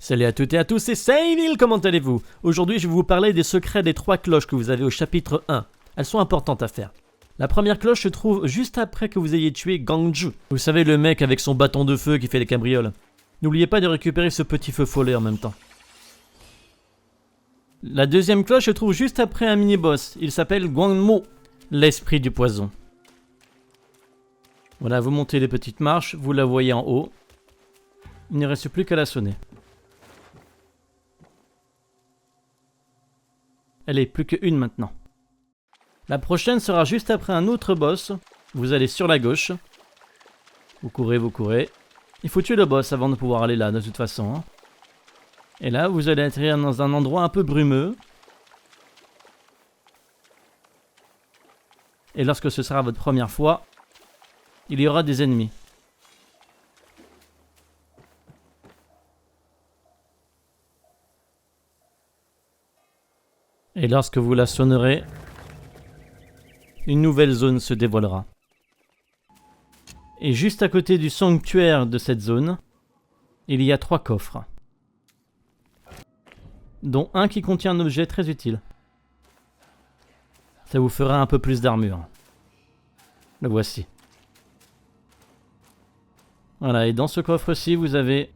Salut à toutes et à tous, c'est Sayville, comment allez-vous? Aujourd'hui, je vais vous parler des secrets des 3 cloches que vous avez au chapitre 1. Elles sont importantes à faire. La première cloche se trouve juste après que vous ayez tué Gangju. Vous savez, le mec avec son bâton de feu qui fait les cabrioles. N'oubliez pas de récupérer ce petit feu follet en même temps. La deuxième cloche se trouve juste après un mini-boss. Il s'appelle Guangmo, l'esprit du poison. Voilà, vous montez les petites marches, vous la voyez en haut. Il ne reste plus qu'à la sonner. Elle est plus qu'une maintenant. La prochaine sera juste après un autre boss. Vous allez sur la gauche. Vous courez, vous courez. Il faut tuer le boss avant de pouvoir aller là, de toute façon. Et là, vous allez atterrir dans un endroit un peu brumeux. Et lorsque ce sera votre première fois, il y aura des ennemis. Et lorsque vous la sonnerez, une nouvelle zone se dévoilera. Et juste à côté du sanctuaire de cette zone, il y a 3 coffres. Dont un qui contient un objet très utile. Ça vous fera un peu plus d'armure. Le voici. Voilà, et dans ce coffre-ci, vous avez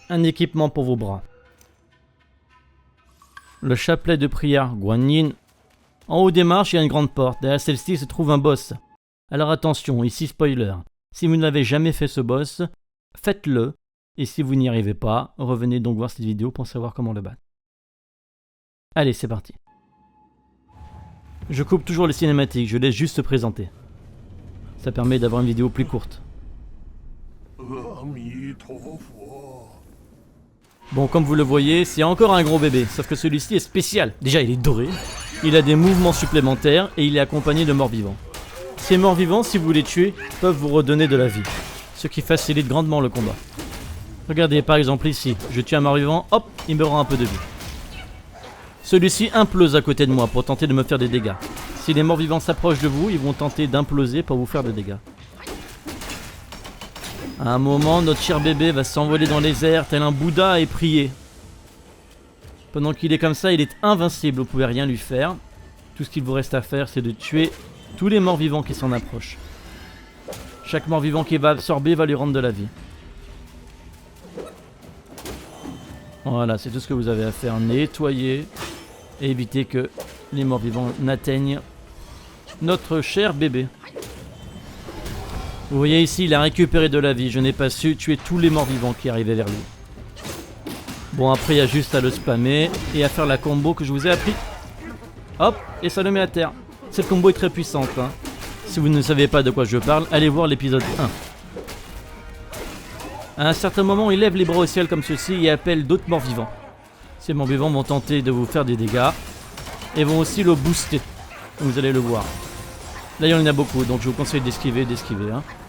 un équipement pour vos bras. Le chapelet de prière Guanyin. En haut des marches, il y a une grande porte. Derrière celle-ci se trouve un boss. Alors attention, ici spoiler. Si vous n'avez jamais fait ce boss, faites-le. Et si vous n'y arrivez pas, revenez donc voir cette vidéo pour savoir comment le battre. Allez, c'est parti. Je coupe toujours les cinématiques, je laisse juste se présenter. Ça permet d'avoir une vidéo plus courte. Bon, comme vous le voyez, c'est encore un gros bébé, sauf que celui-ci est spécial. Déjà, il est doré, il a des mouvements supplémentaires et il est accompagné de morts-vivants. Ces morts-vivants, si vous les tuez, peuvent vous redonner de la vie, ce qui facilite grandement le combat. Regardez, par exemple ici, je tue un mort-vivant, hop, il me rend un peu de vie. Celui-ci implose à côté de moi pour tenter de me faire des dégâts. Si les morts-vivants s'approchent de vous, ils vont tenter d'imploser pour vous faire des dégâts. À un moment, notre cher bébé va s'envoler dans les airs tel un Bouddha et prier. Pendant qu'il est comme ça, il est invincible, vous ne pouvez rien lui faire. Tout ce qu'il vous reste à faire, c'est de tuer tous les morts-vivants qui s'en approchent. Chaque mort-vivant qu'il va absorber va lui rendre de la vie. Voilà, c'est tout ce que vous avez à faire. Nettoyer et éviter que les morts-vivants n'atteignent notre cher bébé. Vous voyez ici, il a récupéré de la vie. Je n'ai pas su tuer tous les morts-vivants qui arrivaient vers lui. Bon, après, il y a juste à le spammer et à faire la combo que je vous ai appris. Hop, et ça le met à terre. Cette combo est très puissante. Si vous ne savez pas de quoi je parle, allez voir l'épisode 1. À un certain moment, il lève les bras au ciel comme ceci et appelle d'autres morts-vivants. Ces morts-vivants vont tenter de vous faire des dégâts et vont aussi le booster. Vous allez le voir. Là, il y en a beaucoup, donc je vous conseille d'esquiver,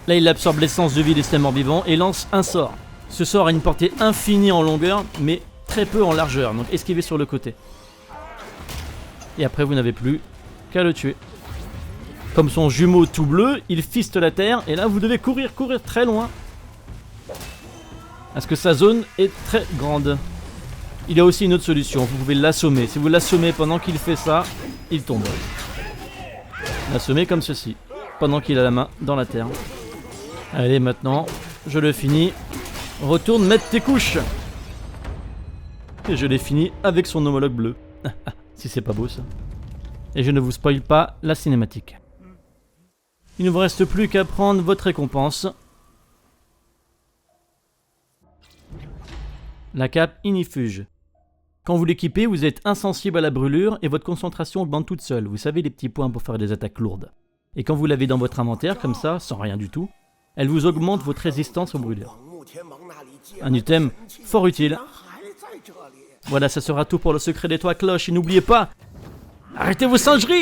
Là, il absorbe l'essence de vie des systèmes morts-vivants et lance un sort. Ce sort a une portée infinie en longueur, mais très peu en largeur, donc esquivez sur le côté. Et après, vous n'avez plus qu'à le tuer. Comme son jumeau tout bleu, il fiste la terre, et là, vous devez courir très loin. Parce que sa zone est très grande. Il y a aussi une autre solution, vous pouvez l'assommer. Si vous l'assommez pendant qu'il fait ça, il tombe. L'assommer comme ceci, pendant qu'il a la main dans la terre. Allez, maintenant, je le finis. Retourne mettre tes couches. Et je l'ai fini avec son homologue bleu. Si c'est pas beau ça. Et je ne vous spoil pas la cinématique. Il ne vous reste plus qu'à prendre votre récompense. La cape Inifuge. Quand vous l'équipez, vous êtes insensible à la brûlure et votre concentration augmente toute seule. Vous savez, les petits points pour faire des attaques lourdes. Et quand vous l'avez dans votre inventaire, comme ça, sans rien du tout, elle vous augmente votre résistance aux brûlures. Un item fort utile. Voilà, ça sera tout pour le secret des 3 cloches. Et n'oubliez pas, arrêtez vos singeries!